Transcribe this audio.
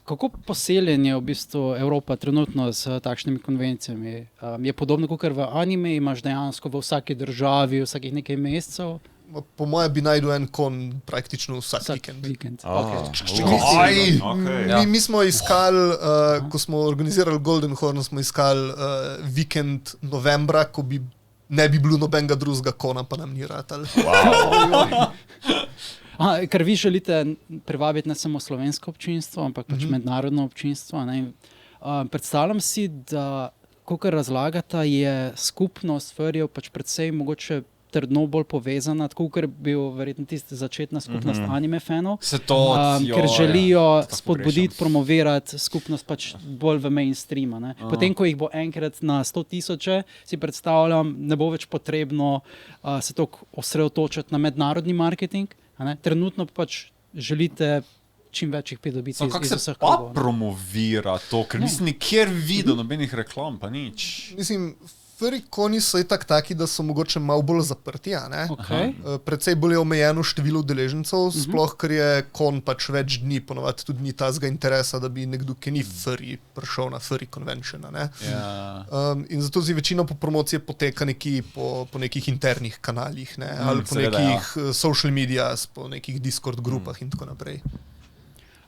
Kako poseljen je v bistvu Evropa trenutno s takšnimi konvencijami? Je podobno kot v anime, imaš dejansko v vsaki državi vsakih nekaj mesecev? Po mojem bi najdel en kon praktično vsak vikend. Mi smo iskali, ko smo organizirali Golden Horn, smo iskali vikend novembra, ko bi ne bi bilo nobenega drugega kona, pa nam ni ratalo. Ker vi želite privabiti ne samo slovensko občinstvo, ampak pač mednarodno občinstvo. Predstavljam si, da kakor razlagata, je skupnost furjev pač predvsej mogoče trdno bolj povezana, tako ker bil verjetno tista začetna skupnost anime fanov, ker želijo spodbuditi, promovirati skupnost pač bolj v mainstreama. Potem, ko jih bo enkrat na 100,000, si predstavljam, ne bo več potrebno se toliko osredotočiti na mednarodni marketing. Trenutno pač želite čim večjih pridobiti iz vseh krogov. Kako se pa promovira to? Ker nisem nikjer videl nobenih reklam, pa nič. Mislim, furikoni so itak taki, da so mogoče malo bolj zaprti, Predvsej bolj je omejeno število udeležencev, sploh ker je kon pač več dni, ponovadi tudi ni tazga interesa, da bi nekdo, ki ni furry, prišel na furry convention. In zato si večina po promocije poteka po nekih internih kanalih, ali po nekih social medias, po nekih Discord grupah in tako naprej.